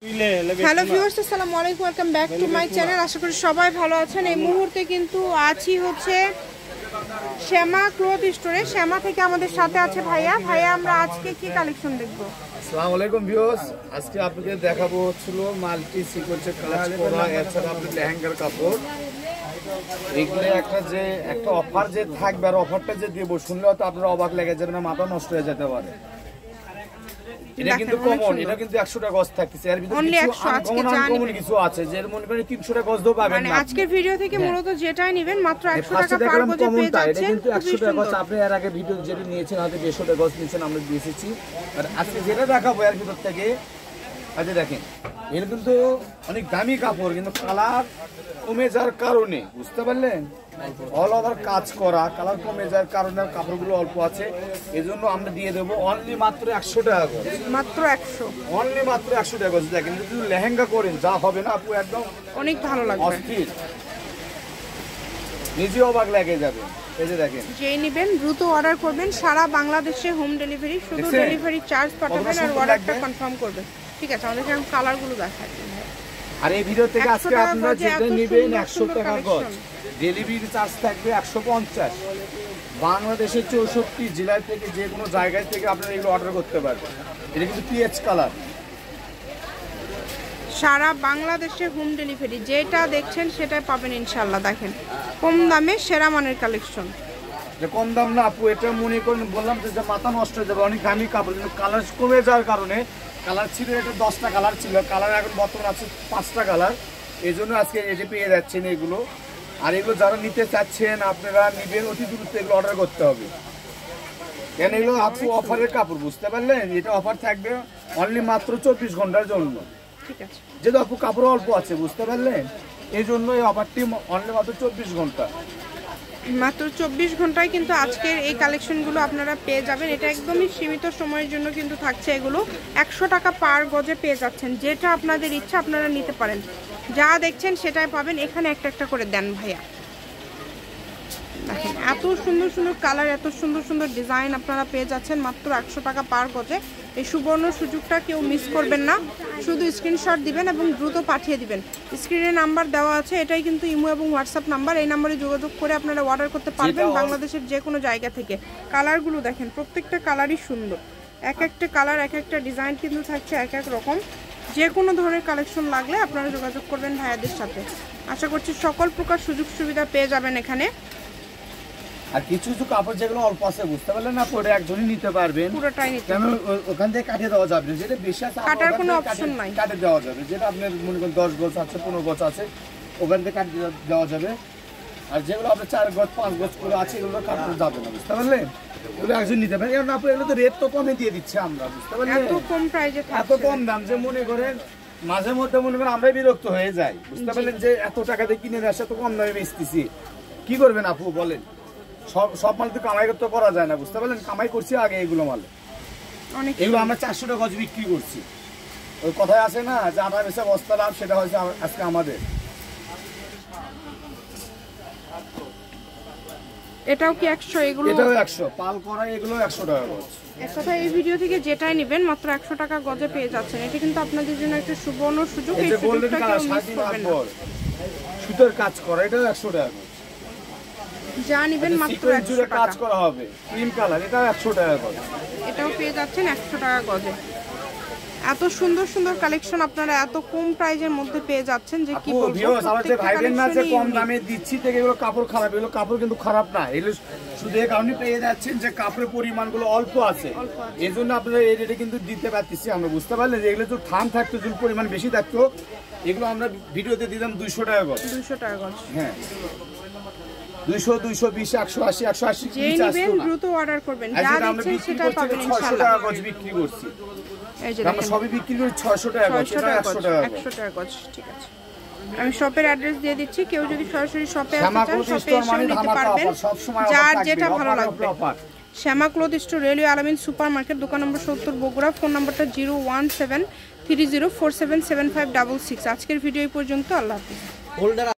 Hello viewers, আসসালামু আলাইকুম, welcome back to my channel. আশা করি সবাই ভালো আছেন। এই মুহূর্তে কিন্তু আছি হচ্ছে শ্যামা ক্লথ স্টোরে। শ্যামা থেকে আমাদের সাথে আছে ভাইয়া। আমরা আজকে কি কালেকশন দেখবো? আসসালামু আলাইকুম ভিউয়ার্স, আজকে আপনাদের দেখাবো হচ্ছিল মাল্টি সিকোয়েন্সের কাজ করা, এছাড়া আপনাদের লেহেঙ্গার কাপড়। এগুলো একটা অফার যে থাকবে, আর অফারটা যে দেবো শুনলে হয়তো আপনারা অবাক লেগে যাবে, না মাথা নষ্ট হয়ে যেতে পারে। এটা কিন্তু কমন, এটা কিন্তু 100 টাকা গজ থাকতেছে। এর ভিতরে আনকমন কিছু আছে, যে মনে করেন 300 টাকা গজ দাও পাবেন না। আজকের ভিডিও থেকে মূলত যেটাই নেবেন মাত্র 100 টাকা পার গজে পেয়ে যাচ্ছেন। এটা কিন্তু 100 টাকা গজ। আপনি এর আগে ভিডিও যেটা নিয়েছেন হয়তো 150 টাকা গজ নিয়েছেন, আমরা দিয়েছি। আর আজকে যেটা দেখাবো এর ভিতর থেকে, আচ্ছা দেখেন, এর কিন্তু অনেক দামি কাপড়, কিন্তু কালার কমে যাওয়ার কারণে, বুঝতে পারলেন, অল ওভার কাজ করা, কালার কমে যাওয়ার কারণে কাপড়গুলো অল্প আছে। এজন্য আমরা দিয়ে দেবো অনলি মাত্র 100 টাকা গজ। মাত্র 100, অনলি মাত্র 100 টাকা গজ। দেখেন যদি লেহেঙ্গা করেন যা হবে না আপু, একদম অনেক ভালো লাগবে, অস্থির, নিজে অবাক লেগে যাবে। এই যে দেখেন, যেই নেবেন দ্রুত অর্ডার করবেন। সারা বাংলাদেশে হোম ডেলিভারি, শুধু ডেলিভারি চার্জ পাঠাবেন আর অর্ডারটা কনফার্ম করবেন। ঠিক আছে, আমাদের এখন কালারগুলো দেখাই। আর এই ভিডিও থেকে আজকে আপনারা যেটা নেবেন 100 টাকা গজ, ডেলিভারি চার্জ থাকবে 150। বাংলাদেশের 64 জেলা থেকে যে কোনো জায়গায় থেকে আপনারা এগুলো অর্ডার করতে পারবেন। এটা কিন্তু পিএইচ কালার, সারা বাংলাদেশে হোম ডেলিভারি, যেটা দেখছেন সেটাই পাবেন ইনশাল্লাহ। দেখেন কম দামে সেরা মানের কালেকশন। যে কম দাম না আপু, এটা মনে করেন বললাম যে মাথা নষ্ট হয়ে যাবে। অনেক দামি কাপড়, কিন্তু কালার কমে যাওয়ার কারণে, কালার ছিল এটা 10টা কালার ছিল, কালার এখন বর্তমান আছে 5টা কালার। এই জন্য আজকে এটি পেয়ে যাচ্ছেন এগুলো। আর এগুলো যারা নিতে চাচ্ছেন আপনারা নিবেন, অতি দ্রুত এগুলো অর্ডার করতে হবে। কেন এগুলো আপু অফারের কাপড়, বুঝতে পারলেন। এটা অফার থাকবে অনলি মাত্র 24 ঘন্টার জন্য। ঠিক আছে, যেহেতু আপু কাপড় অল্প আছে, বুঝতে পারলেন, এই জন্য এই অফারটি অনলি মাত্র 24 ঘন্টা। মাত্র 24 ঘন্টায় কিন্তু আজকের এই কালেকশনগুলো আপনারা পেয়ে যাবেন। এটা একদমই সীমিত সময়ের জন্য কিন্তু থাকছে। এগুলো 100 টাকা পার গজে পেয়ে যাচ্ছেন। যেটা আপনাদের ইচ্ছা আপনারা নিতে পারেন, যা দেখছেন সেটাই পাবেন। এখানে একটা একটা করে দেন ভাইয়া। দেখেন এত সুন্দর সুন্দর কালার, এত সুন্দর সুন্দর ডিজাইন আপনারা পেয়ে যাচ্ছেন মাত্র 100 টাকা পার গজে। এই সুবর্ণ সুযোগটা কেউ মিস করবেন না। শুধু স্ক্রিনশট দিবেন এবং দ্রুত পাঠিয়ে দিবেন। স্ক্রিনে নাম্বার দেওয়া আছে, এটাই কিন্তু ইমো এবং হোয়াটসঅ্যাপ নাম্বার। এই নাম্বারে যোগাযোগ করে আপনারা অর্ডার করতে পারবেন বাংলাদেশের যে কোনো জায়গা থেকে। কালারগুলো দেখেন, প্রত্যেকটা কালারই সুন্দর। এক একটা কালার, এক একটা ডিজাইন কিন্তু থাকছে এক এক রকম। যে কোনো ধরনের কালেকশন লাগলে আপনারা যোগাযোগ করবেন ভাইয়াদের সাথে। আশা করছি সকল প্রকার সুযোগ সুবিধা পেয়ে যাবেন এখানে। আর কিছু কিছু কাপড় যেগুলো অল্প আছে, বুঝতে পারলেন না, পরে একজনই নিতে পারবেন, পুরোটাই নিতে কেন ওখান থেকে কাটিয়ে দেওয়া যাবে। যেটা বেশি আছে কাটার কোনো অপশন নাই, কাটিয়ে দেওয়া যাবে। যেটা আপনার মনে করেন 10 গজ আছে, 15 গজ আছে, ওখান থেকে কাটিয়ে দেওয়া যাবে। আর যেগুলো আপনার 4 গজ 5 গজ করে আছে, এগুলো কাটতে যাবে না, বুঝতে পারলেন। এগুলো একজন নিতে পারেন, কারণ আপনার এগুলো তো রেট তো কমে দিয়ে দিচ্ছে আমরা, বুঝতে পারলেন। এত কম প্রাইসে, এত কম দাম যে মনে করেন মাঝে মধ্যে মনে করেন আমরাই বিরক্ত হয়ে যাই, বুঝতে পারলেন, যে এত টাকা দিয়ে কিনে আসে, এত কম দামে বেচতেছি। কি করবেন আপু বলেন, সব মাল তো কামাই করতে করা যায় না, বুঝতে পারলেন। কামাই করছি আগে এগুলো মাল, এগুলো আমরা 400 টাকা গজ বিক্রি করছি। ওই কথায় আছে না যে আমার বেশি বস্তা লাভ, সেটা হয়েছে আজকে আমাদের। এটাও কি 100? এগুলো এটাও 100 পাল করা, এগুলো 100 টাকা গজ। এক কথা এই ভিডিও থেকে যেটাই নেবেন মাত্র 100 টাকা গজে পেয়ে যাচ্ছেন। এটা কিন্তু আপনাদের জন্য একটা সুবর্ণ সুযোগ। এই সুযোগটা কেউ মিস করবেন না। সুতোর কাজ করা, এটাও 100 টাকা গজ। যা নেবেন মাত্র 100 টাকা। কাজ করা হবে ক্রিম কালার, এটাও 100 টাকা গজ। এটাও পেয়ে যাচ্ছেন 100 টাকা গজে। এত সুন্দর সুন্দর কালেকশন আপনারা এত কম প্রাইজের মধ্যে পেয়ে যাচ্ছেন যে কি বলবো। আমাদের ভাইদের না যে কম দামে দিচ্ছি থেকে এগুলো কাপড় খারাপ, এগুলো কাপড় কিন্তু খারাপ না। এগুলো শুধু এই কারণে পেয়ে যাচ্ছেন যে কাপড়ের পরিমাণগুলো অল্প আছে, এই জন্য আপনারা এই রেটে কিন্তু দিতে পারতেছি আমরা, বুঝতে পারলেন। এগুলো যদি থান থাকতো, যদি পরিমাণ বেশি থাকতো, এগুলো আমরা ভিডিওতে দিতাম 200 টাকা গজ। 200 টাকা গজ, হ্যাঁ। 200, 220, 180, 180 যেই নেবেন দ্রুত অর্ডার করবেন। যা দেখছেন সেটা পাবেন ইনশাআল্লাহ। 600 টাকা গজ বিক্রি করছি। এই যে আমরা সবই বিক্রি করি 600 টাকা গজ, 100 টাকা গজ। ঠিক আছে, আমি শপের অ্যাড্রেস দিয়ে দিচ্ছি। কেউ যদি সরাসরি শপে আসতে চান, শপে এসে নিতে পারবেন, যার যেটা ভালো লাগবে। শ্যামা ক্লথ স্টোর, রেলওয়ে আলামিন সুপার মার্কেট, দোকান নম্বর 70, বগুড়া। ফোন নম্বরটা 01730477566। আজকের ভিডিও এই পর্যন্ত। আল্লাহ হাফেজ।